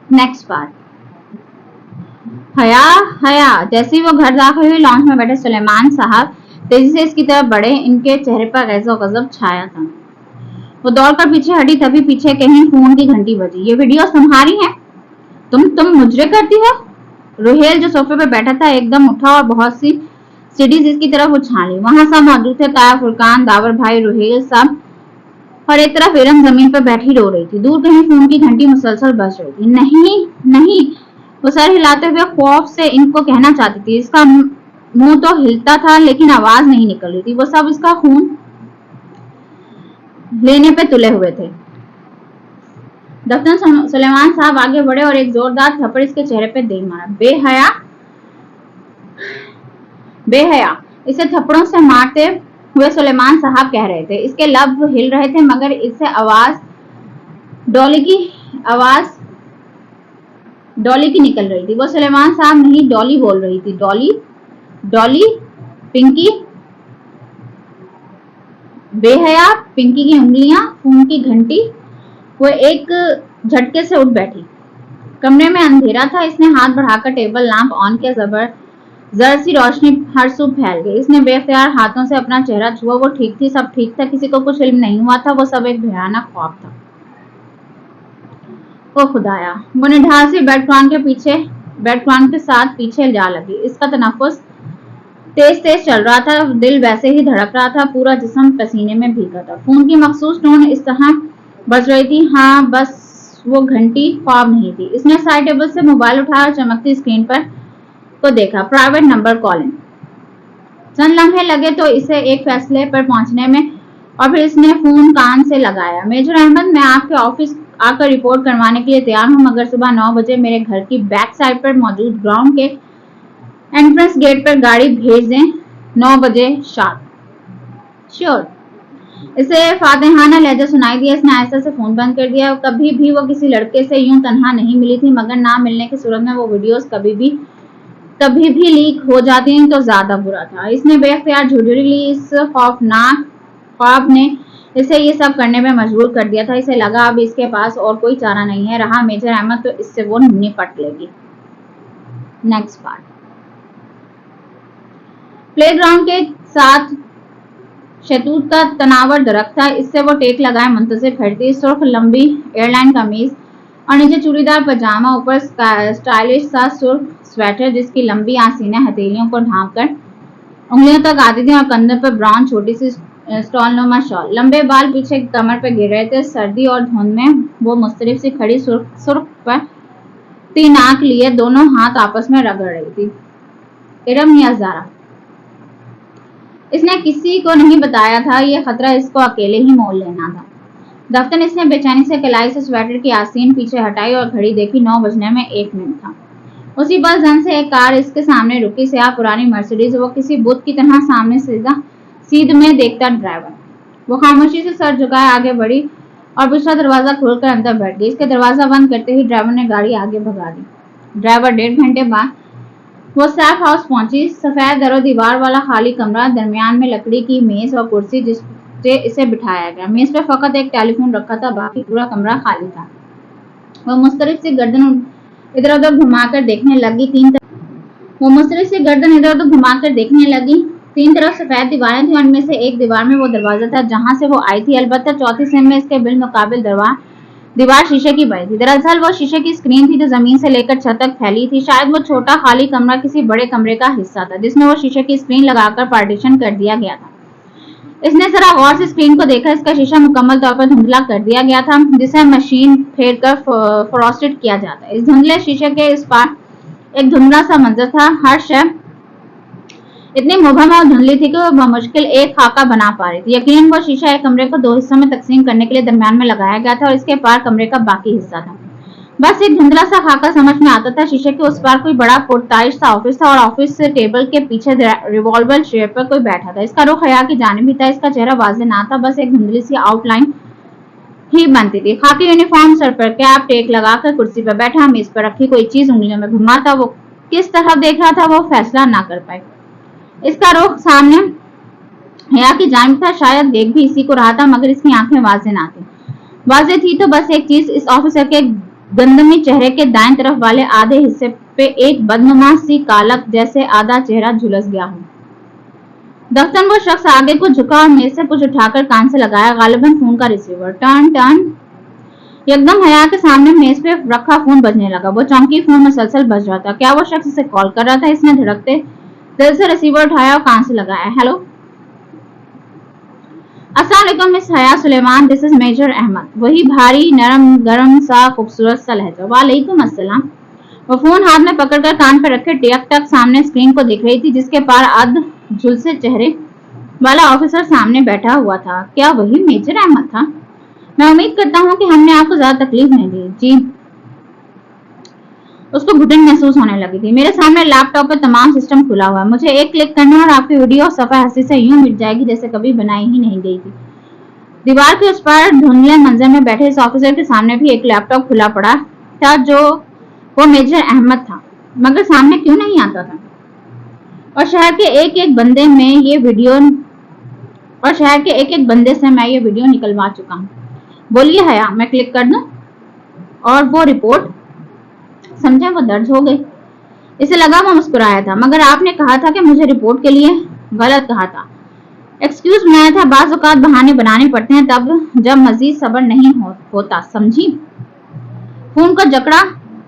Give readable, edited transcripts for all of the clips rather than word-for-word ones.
Next part. हया हया जैसे ही वो घर दाखिल हुई, लॉन्च में बैठे सुलेमान साहब तेजी से इसकी तरफ बढ़े। इनके चेहरे पर गैज़ो गजब छाया था। वो दौड़कर पीछे हटी, तभी पीछे कहीं फोन की घंटी बजी। ये वीडियो तुम्हारी है? तुम मुजरे करती हो? रुहेल जो सोफे पे बैठा था एकदम उठा और बहुत सी सीढ़ी इसकी तरफ उछाली। वहां सब मौजूद थे, ताया, फुरकान, दावर भाई, रुहेल सब, और एक तरफ इरम जमीन पर बैठी रो रही थी। दूर कहीं फोन की घंटी मुसलसल बज रही थी। नहीं नहीं, वो सर हिलाते हुए खौफ से इनको कहना चाहती थी। इसका मुंह तो हिलता था लेकिन आवाज नहीं निकल रही थी। वो सब इसका खून लेने पे तुले हुए थे। डॉक्टर सुलेमान साहब आगे बढ़े और एक जोरदार थप्पड़ इसके चेहरे पे दे मारा। बेहया बेहया, इसे थप्पड़ों से मारते हुए सुलेमान साहब कह रहे थे। इसके लब हिल रहे थे मगर इससे डॉली की निकल रही थी। वो सुलेमान साहब नहीं, डॉली बोल रही थी। डॉली डॉली पिंकी। बेहया, पिंकी की उंगलियां, फोन की घंटी। वो एक झटके से उठ बैठी। कमरे में अंधेरा था। इसने हाथ बढ़ाकर टेबल लैंप ऑन किया। जर सी रोशनी हर सूब फैल गई। इसने बेख्तियार हाथों से अपना चेहरा छुआ। वो ठीक थी, सब ठीक था, किसी को कुछ इल्म नहीं हुआ था। वो सब एक भयानक ख्वाब था। ओ खुदाया, वो निढाल सी बेड क्वान के साथ पीछे जा लगी। इसका तनफ्फुस तेज तेज चल रहा था, दिल वैसे ही धड़क रहा था, पूरा जिस्म पसीने में भीगा था। फोन की मखसूस टोन इस तरह बज रही थी। हाँ, बस वो घंटी ख्वाब नहीं थी। इसने साइड टेबल से मोबाइल उठाया और चमकती स्क्रीन पर को देखा। Private number calling. चंद लम्हे लगे तो इसे एक फैसले पर पहुंचने में, और फिर इसने फोन कान से लगाया। मेजर अहमद, मैं आपके ऑफिस आकर रिपोर्ट करवाने के लिए तैयार हूं, मगर सुबह 9 बजे मेरे घर की बैक साइड पर मौजूद ग्राउंड के एंट्रेंस गेट पर गाड़ी भेज दें। 9 बजे शार्प। श्योर। इसे फातिहाना लहजा सुनाई दिया। इसने आहिस्ता से फोन बंद कर दिया। कभी भी वो किसी लड़के से यूं तन्हा नहीं मिली थी, मगर ना मिलने की सूरत में वो वीडियोस कभी भी लीक हो जाती हैं तो ज्यादा बुरा था। इसने बेख्तियार झुर्री ली। इस खौफनाक ख्वाब ने इसे ये सब करने में मजबूर कर दिया था। इसे लगा अब इसके पास और कोई चारा नहीं है। रहा मेजर अहमद तो इससे वो निपट लेगी। Next part. प्लेग्राउंड के साथ शहतूत का तनावर दरख्त था। इससे वो टेक लगाए मुंतजिर खड़ी। सुर्ख लंबी एयरलाइन कमीज और नीचे चूड़ीदार पजामा, ऊपर स्टाइलिश सा सुर्ख स्वेटर जिसकी लंबी आसीनें हथेलियों को ढांक कर उंगलियों तक आती थी, और कंधे पर ब्राउन छोटी सी स्टॉलनुमा शॉल। लंबे बाल पीछे कमर पर गिर रहे थे। सर्दी और धुंध में वो मुस्तरिफ सी खड़ी सुर्ख पर 3 आंख लिए दोनों हाथ आपस में रगड़ रही थी। इरम या ज़ारा। इसने किसी को नहीं बताया था। ये खतरा इसको अकेले ही मोल लेना था। दफ्तर इसने बेचैनी से कलाई से स्वेटर की आसीन पीछे हटाई और घड़ी देखी। 9 बजने में 1 मिनट था। उसी बस जन से एक कार इसके सामने रुकी। स्याह पुरानी मर्सिडीज। वो किसी बुत की तरह सामने सीध में देखता ड्राइवर। वो खामोशी से सर झुकाए आगे बढ़ी और पिछला दरवाजा खोलकर अंदर बैठ गई। इसके दरवाजा बंद करते ही ड्राइवर ने गाड़ी आगे भगा दी। ड्राइवर 1.5 घंटे बाद वो सैफ हाउस पहुंची। सफेद दरो दीवार वाला खाली कमरा, दरमियान में लकड़ी की मेज और कुर्सी जिस पे इसे बिठाया गया। मेज पे फकत एक टेलीफोन रखा था, बाकी पूरा कमरा खाली था। वो मुस्तरिफ सी गर्दन इधर उधर घुमाकर देखने लगी। 3 तरफ सफेद दीवारें थी। उनमें से एक दीवार में वो दरवाजा था जहां से वो आई थी। अलबत्ता चौथी सेम में इसके बिलमुकाबिल दीवार शीशे की बनी थी। दरअसल वो शीशे की स्क्रीन थी जो जमीन से लेकर छत तक फैली थी। शायद वो छोटा खाली कमरा किसी बड़े कमरे का हिस्सा था जिसमें वो शीशे की स्क्रीन लगाकर पार्टीशन कर दिया गया था। इसने जरा गौर से स्क्रीन को देखा। इसका शीशा मुकम्मल तौर पर धुंधला कर दिया गया था, जिसे मशीन फेर कर फ्रॉस्टेड किया जाता है। इस धुंधले शीशे के इस पार एक धुंधला सा मंजर था। हर शय इतनी मुबहम और धुंधली थी कि वो बमुश्किल एक खाका बना पा रही थी। यकीनन वो शीशा एक कमरे को 2 हिस्सों में तकसीम करने के लिए दरमियान में लगाया गया था और इसके पार कमरे का बाकी हिस्सा था। बस एक धुंधला सा खाका समझ में आता था। शीशे के उस पार कोई बड़ा पुरताइश सा ऑफिस था और ऑफिस से टेबल के पीछे रिवॉल्वर चेयर पर कोई बैठा था। इसका रुख हया की जानिब ही था। इसका चेहरा वाज़ेह ना था, बस एक धुंधली सी आउटलाइन ही बनती थी। खाकी यूनिफॉर्म, सर पर कैप, टेक लगाकर कुर्सी पर बैठा, मेज पर रखी कोई चीज उंगलियों में घुमाता। वो किस तरफ देख रहा था वो फैसला ना कर पाए। इसका रुख सामने हया की जानिब था। शायद देख भी इसी को रहा था, मगर इसकी आंखें वाज़ेह ना थी। वाज़ेह थी तो बस एक चीज, इस ऑफिसर के गंदमी चेहरे के दाएं तरफ वाले आधे हिस्से पे एक बदनुमा सी कालक जैसे आधा चेहरा झुलस गया हो। दफ्तर वो शख्स आगे को झुका और मेज से कुछ उठाकर कान से लगाया, गालिबन फोन का रिसीवर। Turn turn. एकदम हया के सामने मेज पे रखा फोन बजने लगा। वो चौंकी, फोन मुसलसल बज रहा था। क्या वो शख्स इसे कॉल कर रहा था? इसने धड़कते दिल से रिसीवर उठाया और कान से लगाया। हेलो, अस्सलाम वालेकुम miss Haya Suleman, this is major Ahmed. वही भारी नरम गरम सा खूबसूरत सा लहजा। वालेकुम अस्सलाम। वो फोन हाथ में पकड़कर कान पर रखे टिक टक सामने स्क्रीन को देख रही थी, जिसके पार अध झुलसे चेहरे वाला ऑफिसर सामने बैठा हुआ था। क्या वही मेजर अहमद था? मैं उम्मीद करता हूँ कि हमने आपको ज्यादा तकलीफ नहीं दी। जी। उसको घुटन महसूस होने लगी थी। मेरे सामने लैपटॉप पे तमाम सिस्टम खुला हुआ है। मुझे एक क्लिक करना और आपकी वीडियो सफा हंसी से यूं मिट जाएगी जैसे कभी बनाई ही नहीं गई थी। दीवार के उस पार धुंधले मंजर में बैठे इस ऑफिसर के सामने भी एक लैपटॉप खुला पड़ा था, जो वो मेजर अहमद था, मगर सामने क्यों नहीं आता था? और शहर के एक एक बंदे से मैं ये वीडियो निकलवा चुका हूँ। बोलिए हया, मैं क्लिक कर दूं? और वो रिपोर्ट? समझे, वो दर्ज हो गई। इसे लगा वो मुस्कुराया था। मगर आपने कहा था कि मुझे रिपोर्ट के लिए। गलत कहा था, एक्सक्यूज बनाया था। बाज़ औक़ात बहाने बनाने पड़ते हैं तब जब मजीद सब्र नहीं होता, समझी? फोन का जकड़ा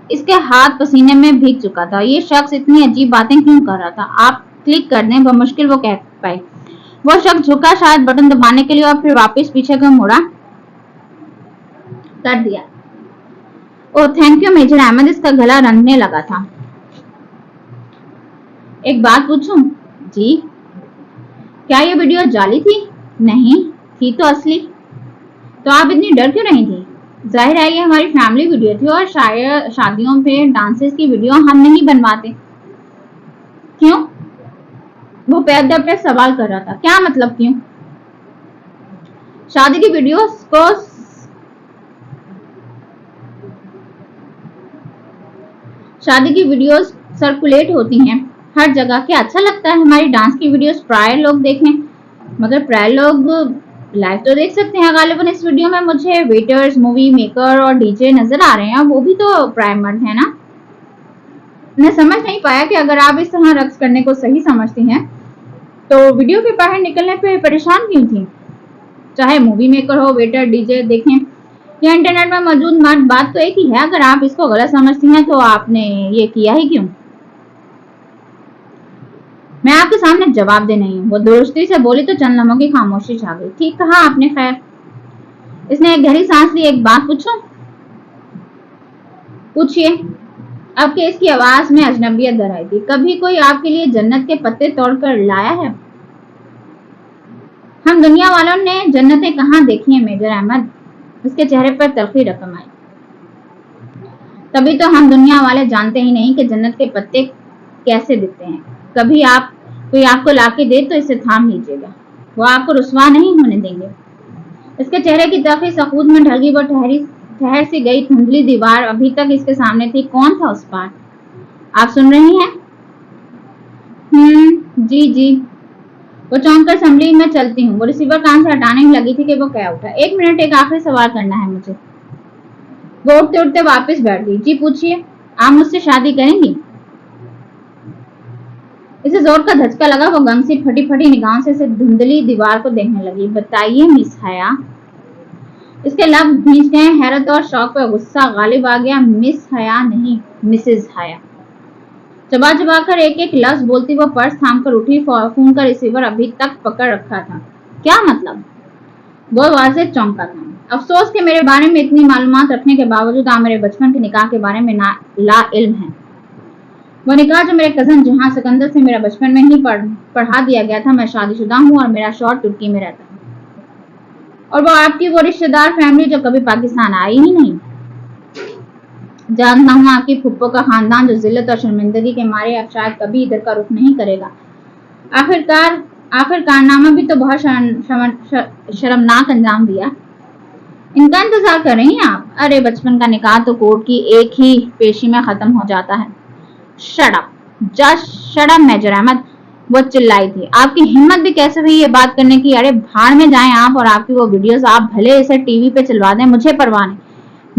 इसके हाथ पसीने में भीग चुका था। ये शख्स इतनी अजीब बातें क्यों कर रहा था? आप क्लिक कर दें, बमुश्किल वो कह पाए। वो शख्स झुका, शायद बटन दबाने के लिए, और फिर वापस पीछे को मुड़ा कर दिया। Oh thank you major Ahmed. इसका गला रंगने लगा था। एक बात पूछूं? जी। क्या ये वीडियो जाली थी? नहीं थी तो असली। तो आप इतनी डर क्यों नहीं थी? जाहिर है ये हमारी फैमिली वीडियो थी और शादियों पे डांसेस की वीडियो हम नहीं बनवाते। क्यों? वो पैदा पे सवाल कर रहा था। क्या मतलब क्यों? शादी की वीडियोस सर्कुलेट होती हैं हर जगह। क्या अच्छा लगता है हमारी डांस की वीडियोस प्राय लोग देखें? मगर प्राय लोग लाइव तो देख सकते हैं। गालिबन इस वीडियो में मुझे वेटर्स, मूवी मेकर और डीजे नजर आ रहे हैं। वो भी तो प्राय मर्द है ना? मैं समझ नहीं पाया कि अगर आप इस तरह रक्स करने को सही समझती हैं तो वीडियो के बाहर निकलने पे परेशान क्यों थी? चाहे मूवी मेकर हो, वेटर, डीजे देखें या इंटरनेट में मौजूद मर्द, बात तो एक ही है। अगर आप इसको गलत समझती हैं तो आपने ये किया ही क्यों? मैं आपके सामने जवाब दे नहीं। वो दुरुस्ती से बोली तो चंद लम्हों की खामोशी छा गई। ठीक कहा आपने। खैर, इसने एक गहरी सांस ली। एक बात पूछूं? पूछिए। अब केस की आवाज में अजनबियत दर आई थी। कभी कोई आपके लिए जन्नत के पत्ते तोड़कर लाया है? हम दुनिया वालों ने जन्नतें कहाँ देखी हैं मेजर अहमद? उसके चेहरे पर तलखी रकम आई। तभी तो हम दुनिया वाले जानते ही नहीं कि जन्नत के पत्ते कैसे दिखते हैं। कभी कोई आपको लाके दे तो इसे थाम लीजिएगा, वो आपको रुसवा नहीं होने देंगे। इसके चेहरे की तलखी सकूत में ढल गई। वो ठहर सी गई। धुंधली दीवार अभी तक इसके सामने थी। कौन था उस पार? आप सुन रही हैं? जी जी। वो चौंक कर संभली। मैं चलती हूँ। वो रिसीवर कान से हटाने ही लगी थी कि वो कह उठा। एक मिनट, एक आखिरी सवाल करना है मुझे। वो उठते उठते वापस बैठ गई। जी पूछिए। आप मुझसे शादी करेंगी? इसे जोर का धचका लगा। वो गम सी फटी फटी निगाहों से धुंधली दीवार को देखने लगी। बताइए मिस हया। इसके लब भींच गए। हैरत और शौक पर गुस्सा गालिब आ गया। मिस हया नहीं, मिसेज हया। चबा चबा कर एक एक लफ्ज बोलती वो पर्स थाम कर उठी। फोन का रिसीवर अभी तक पकड़ रखा था। क्या मतलब? वो वाज़े चौंका था। अफसोस कि मेरे बारे में इतनी मालूमात रखने के बावजूद आप मेरे बचपन के निकाह के बारे में ला इल्म है। वो निकाह जो मेरे कजन जहां सिकंदर से मेरा बचपन में ही पढ़ा दिया गया था। मैं शादीशुदा हूँ और मेरा शौहर तुर्की में रहता है। और वो आपकी वो रिश्तेदार फैमिली जो कभी पाकिस्तान आई ही नहीं। जानता हूँ आपकी फुप्पो का खानदान जो जिल्लत और शर्मिंदगी के मारे अब शायद कभी इधर का रुख नहीं करेगा। आखिर कारनामा भी तो बहुत शर्मनाक अंजाम दिया। इनका इंतजार कर रही हैं आप? अरे बचपन का निकाह तो कोर्ट की एक ही पेशी में खत्म हो जाता है। Shut up, just shut up major Ahmed. वो चिल्लाई थी। आपकी हिम्मत भी कैसे हुई ये बात करने की? अरे भाड़ में जाएं आप और आपकी वो वीडियोस। आप भले इसे टीवी पे चलवा दें, मुझे परवाह नहीं।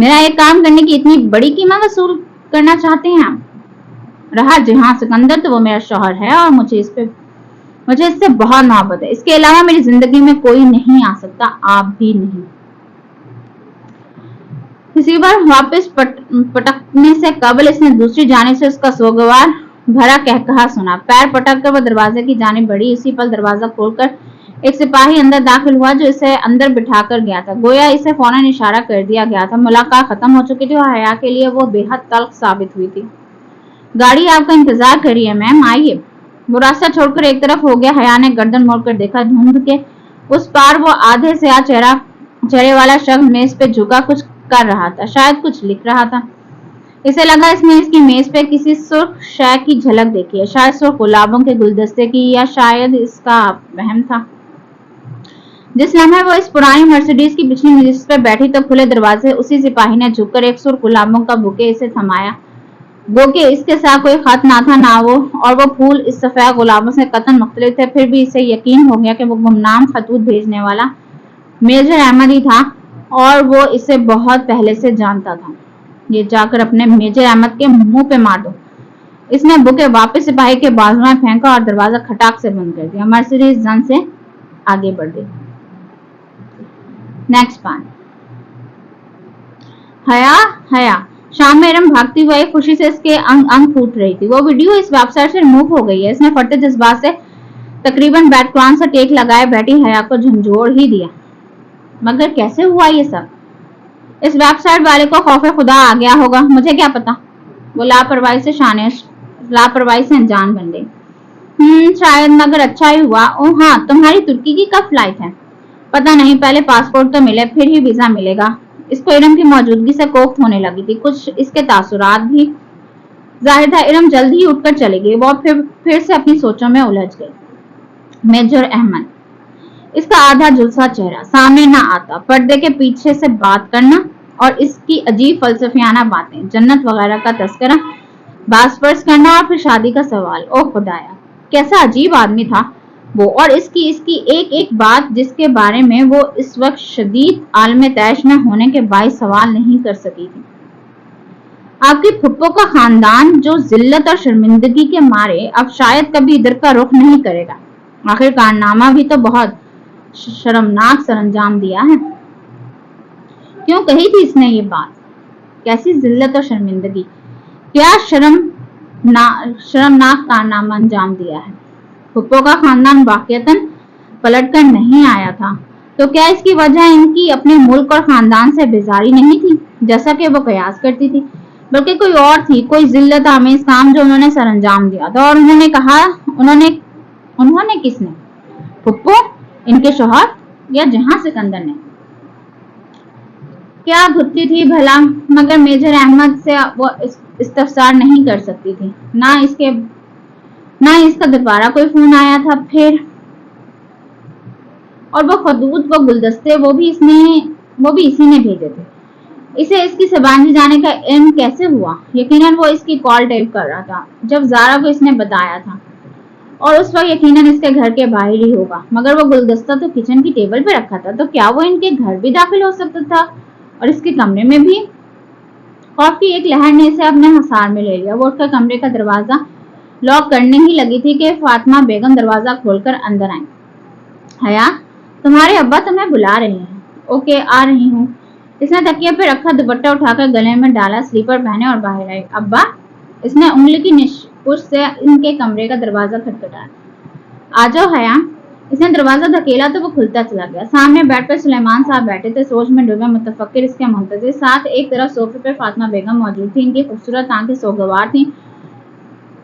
मेरा एक काम करने की इतनी बड़ी कीमत वसूल करना चाहते हैं आप? रहा जहां सिकंदर, तो वो मेरा शौहर है और मुझे इससे बहुत मोहब्बत है। इसके अलावा मेरी जिंदगी में कोई नहीं आ सकता, आप भी नहीं। इसी बार वापस पटकने से कबल इसने दूसरी जानिब से उसका सोगवार भरा कहकहा सुना। पैर पटक कर वो दरवाजे की जानिब बढ़ी। उसी पल दरवाजा खोलकर एक सिपाही अंदर दाखिल हुआ जो इसे अंदर बिठाकर गया था। गोया इसे फौरन इशारा कर दिया गया था। मुलाकात खत्म हो चुकी थी और हया के लिए वो बेहद तल्ख साबित हुई थी। गाड़ी आपका इंतजार कर रही है मैम, आइए। वो रास्ता छोड़कर एक तरफ हो गया। हया ने गर्दन मोड़कर देखा। धुंध के उस पार वो आधे से चेहरे वाला शख्स मेज पे झुका कुछ कर रहा था, शायद कुछ लिख रहा था। इसे लगा इसने इसकी मेज पे किसी सुर्ख शय की झलक देखी है, शायद सुर्ख गुलाबों के गुलदस्ते की, या शायद इसका वहम था। जिस लम्हे वो इस पुरानी मर्सिडीज की पिछली मेज पे बैठी तो खुले दरवाजे उसी सिपाही ने झुककर एक सुर्ख गुलाबों का बुके इसे थमाया। गो के इसके साथ कोई खत ना था ना वो, और वो फूल इस सफेद गुलाबों से कतन मुख्तलिफ थे। फिर भी इसे यकीन हो गया कि वो गुमनाम खतूत भेजने वाला मेजर अहमद ही था और वो इसे बहुत पहले से जानता था। ये जाकर अपने मेजर अहमद के मुंह पे मार दो। इसने बुके वापस सिपाही के बाजू में फेंका और दरवाजा खटाक से बंद कर दिया। मर्सिडीज जन से आगे बढ़ गई। Next part. हया शाम में इरम भागती हुई खुशी से इसके अंग फूट रही थी। वो वीडियो इस वेबसाइट से रिमूव हो गई है। इसने फटे जज्बात से तकरीबन बैकग्राउंड से टेक लगाए बैठी हया को झंझोड़ ही दिया। मगर कैसे हुआ ये सब? इस वेबसाइट वाले को खौफे खुदा आ गया होगा, मुझे क्या पता। वो लापरवाही से अनजान बन गई। शायद, मगर अच्छा ही हुआ। ओह हाँ, तुम्हारी तुर्की की कब फ्लाइट है? पता नहीं, पहले पासपोर्ट तो मिले फिर ही वीजा मिलेगा। इसको इरम की मौजूदगी से कोफ्त होने लगी थी, कुछ इसके तासुरात भी। जाहिर था इरम जल्द ही उठकर चली गई। वो फिर से अपनी सोचों में उलझ गई। मेजर अहमद, इसका आधा झुलसा चेहरा सामने ना आता, पर्दे के पीछे से बात करना और इसकी अजीब फलसफियाना बातें, जन्नत वगैरह का तस्करा, बास पर्स करना और फिर शादी का सवाल। ओह खुदाया, कैसा अजीब आदमी था वो। और इसकी एक एक बात जिसके बारे में वो इस वक्त शदीद आलम तैश में होने के बाइस सवाल नहीं कर सकी थी। आपकी फुप्पो का खानदान जो जिल्लत और शर्मिंदगी के मारे अब शायद कभी इधर का रुख नहीं करेगा। आखिर कारनामा भी तो बहुत शर्मनाक सरंजाम दिया है। क्यों कही थी इसने ये बात? कैसी जिल्लत और शर्मिंदगी? क्या शर्मनाक कारनामा अंजाम दिया है? फुप्पो का खानदान वाकईतन पलट कर नहीं आया था, तो क्या इसकी वजह इनकी अपने मुल्क और खानदान से बेजारी नहीं थी जैसा कि वो कयास करती थी, बल्कि कोई और थी, कोई जिल्लत आमेज काम जो उन्होंने सरंजाम दिया था। और उन्होंने किसने? फुप्पो, इनके शौहर, या जहां सिकंदर ने? क्या भुत्ती थी भला, मगर मेजर अहमद से वो इस्तफसार नहीं कर सकती थी। ना इसका दोबारा कोई फोन आया था फिर। और वो खतूत, वो गुलदस्ते, वो भी इसी ने भेजे थे। इसे इसकी ज़बानी जाने का इल्म कैसे हुआ? यकीनन वो इसकी कॉल टेप कर रहा था जब ज़ारा को इसने बताया था, और उस वक्त यकीनन इसके घर के बाहर ही होगा। मगर वो गुलदस्ता तो किचन की टेबल पे रखा था, तो क्या वो इनके घर भी दाखिल हो सकता था और इसके कमरे में भी? खौफ की एक लहर ने इसे अपने हसार में ले लिया। वो उठकर कमरे का दरवाजा लॉक करने ही लगी थी कि फातिमा बेगम दरवाजा खोलकर अंदर आई। हया, तुम्हारे अब्बा तुम्हें बुला रहे हैं। ओके, आ रही हूँ। इसने तकिए पे रखा दुपट्टा उठाकर गले में डाला, स्लीपर पहने और बाहर आई। अब्बा, इसने उंगली की निशान से इनके कमरे का दरवाजा खटखटाया। आ जाओ हया। इसने दरवाजा धकेला तो वो खुलता चला गया। सामने बेड पर सुलेमान साहब बैठे थे, सोच में डूबे, मुतफक्किर, इसके मुंतजिर। साथ एक तरफ सोफे पे फातिमा बेगम मौजूद थी। इनकी खूबसूरत आंखें सोगवार थी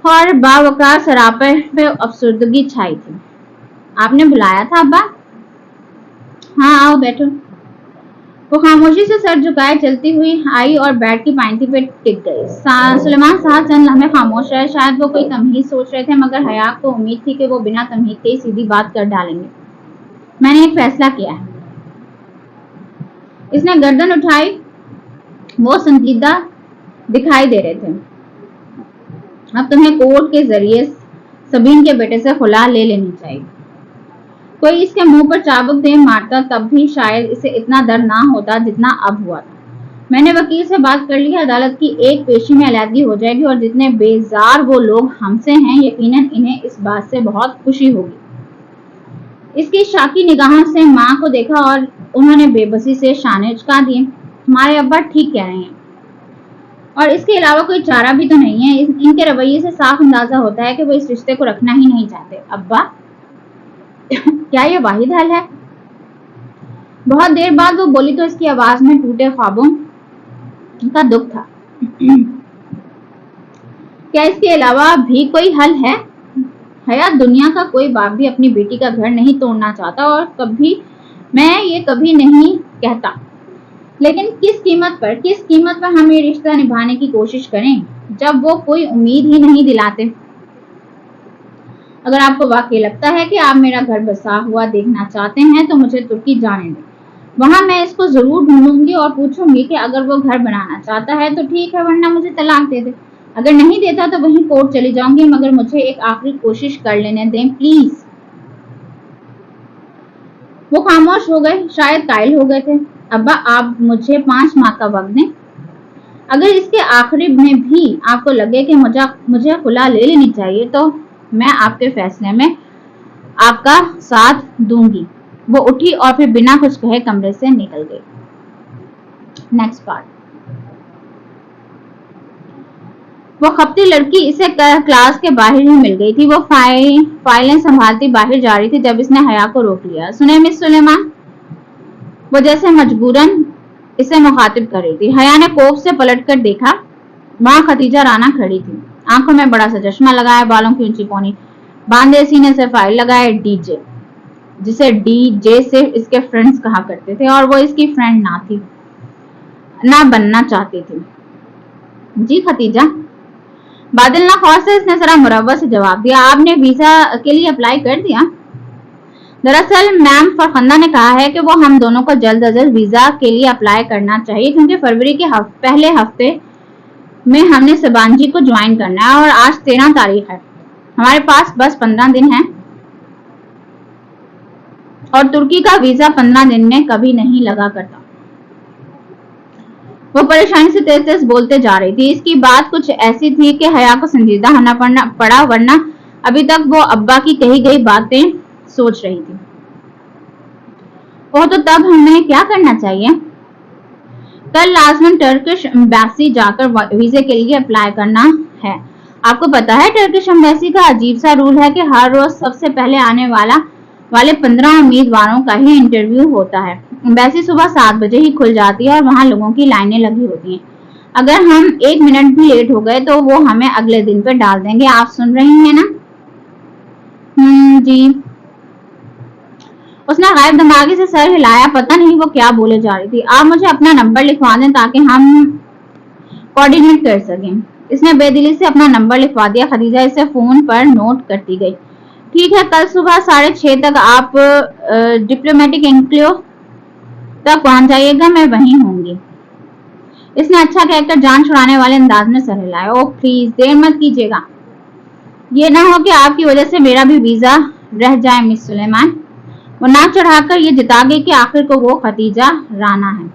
और बावकार सरापे पे अफसुर्दगी छाई थी। आपने बुलाया था अब्बा? हाँ, आओ बैठो। वो खामोशी से सर झुकाए चलती हुई आई और बेड की पाइंती पे टिक गई। सुलेमान साहब चंद लम्हे खामोश रहे। शायद वो कोई तमहीद सोच रहे थे, मगर हया को उम्मीद थी कि वो बिना तमहीद के ही सीधी बात कर डालेंगे। मैंने एक फैसला किया है। इसने गर्दन उठाई। वो संजीदा दिखाई दे रहे थे। अब तुम्हें कोर्ट के जरिए सबीन के बेटे से खुला ले लेनी चाहिए। कोई इसके मुंह पर चाबुक दे मारता तब भी शायद इसे इतना डर ना होता जितना अब हुआ था। मैंने वकील से बात कर ली है, अदालत की एक पेशी में अलहदगी हो जाएगी और जितने बेजार वो लोग हमसे हैं यकीनन इन्हें इस बात से बहुत खुशी होगी। इसकी शाकी निगाहों से माँ को देखा और उन्होंने बेबसी से शाने उचका दिए। हमारे अब्बा ठीक कह रहे हैं और इसके अलावा कोई चारा भी तो नहीं है। इनके रवैये से साफ अंदाजा होता है कि वो इस रिश्ते को रखना ही नहीं चाहते। अब्बा क्या ये वाहिद हल है? बहुत देर बाद वो बोली तो इसकी आवाज में टूटे ख्वाबों का दुख था। क्या इसके अलावा भी कोई हल है? हया, दुनिया का कोई बाप भी अपनी बेटी का घर नहीं तोड़ना चाहता और मैं ये कभी नहीं कहता, लेकिन किस कीमत पर हम ये रिश्ता निभाने की कोशिश करें जब वो कोई उम्मीद ही नहीं दिलाते। अगर आपको वाकई लगता है कि आप मेरा घर बसा हुआ देखना चाहते हैं तो मुझे तुर्की जाने दें। वहां मैं इसको जरूर ढूंढूंगी और पूछूंगी कि अगर वो घर बनाना चाहता है तो ठीक है, वरना मुझे तलाक दे दे। अगर नहीं देता तो वहीं कोर्ट चली जाऊंगी, मगर मुझे एक आखिरी कोशिश कर लेने दें प्लीज। वो खामोश हो गए, शायद कायल हो गए थे। अब्बा, आप मुझे 5 माह का वक्त दें। अगर इसके आखिरी में भी आपको लगे कि मुझे खुला ले लेनी चाहिए तो मैं आपके फैसले में आपका साथ दूंगी। वो उठी और फिर बिना कुछ कहे कमरे से निकल गई। Next part. वो खपती लड़की इसे क्लास के बाहर ही मिल गई थी। वो फाइलें संभालती बाहर जा रही थी जब इसने हया को रोक लिया। सुने मिस सुलेमान, वो जैसे मजबूरन इसे मुखातिब कर रही थी। हया ने कोफ से पलटकर देखा, वहां खतीजा राना खड़ी थी। आंखों में बड़ा सा चश्मा लगाया, बालों की ऊंची पौनी बांधे, सीने से फाइल लगाए। डीजे, जिसे डीजे से इसके फ्रेंड्स कहा करते थे और वो इसकी फ्रेंड ना बनना चाहती थी। जी खतीजा, बादल ना खौफ से इसने जरा मुरव्वत से जवाब दिया। आपने वीजा के लिए अप्लाई कर दिया? दरअसल मैम फरखंदा ने कहा है कि वो हम दोनों को जल्द अज जल्द वीजा के लिए अप्लाई करना चाहिए, क्योंकि फरवरी के पहले हफ्ते में हमने सबांजी को ज्वाइन करना है और आज 13 तारीख है। हमारे पास बस 15 दिन है और तुर्की का वीजा 15 दिन में कभी नहीं लगा करता। वो परेशानी से तेज तेज बोलते जा रही थी। इसकी बात कुछ ऐसी थी कि हया को संजीदा होना पड़ा, वरना अभी तक वो अब्बा की कही गई बातें सोच रही थी। तो तब हमें क्या करना चाहिए? कल लाजमन टर्किश एम्बेसी जाकर वीजे के लिए अप्लाई करना है। आपको पता है टर्किश एम्बेसी का अजीब सा रूल है कि हर रोज सबसे पहले आने वाले 15 उम्मीदवारों का ही इंटरव्यू होता है। एम्बेसी सुबह 7 बजे ही खुल जाती है और वहां लोगों की लाइनें लगी होती हैं। अगर हम 1 मिनट भी लेट हो गए तो वो हमें अगले दिन पे डाल देंगे। आप सुन रही हैं ना? जी। उसने गायब दिमागी से सर हिलाया, पता नहीं वो क्या बोले जा रही थी। आप मुझे अपना नंबर लिखवा दें ताकि हम कोऑर्डिनेट कर सकें। इसने बेदिली से अपना नंबर लिखवा दिया। खदीजा इसे फोन पर नोट करती गई। ठीक है, कल सुबह 6:30 तक आप डिप्लोमेटिक एनक्लेव तक पहुंच जाइएगा, मैं वहीं होंगी। इसने अच्छा कहकर जान छुड़ाने वाले अंदाज में सर हिलाया। ओ प्लीज देर मत कीजिएगा, ये ना हो कि आपकी वजह से मेरा भी वीजा रह जाए मिस सुलेमान। वो नाक चढ़ाकर ये जिता गई कि आखिर को वो खतीजा राना है।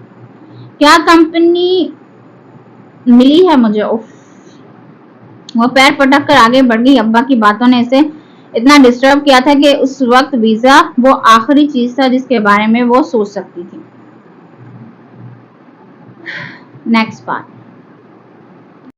क्या कंपनी मिली है मुझे? उफ। वो पैर पटक कर आगे बढ़ गई। अब्बा की बातों ने इसे इतना डिस्टर्ब किया था कि उस वक्त वीजा वो आखिरी चीज था जिसके बारे में वो सोच सकती थी। Next part.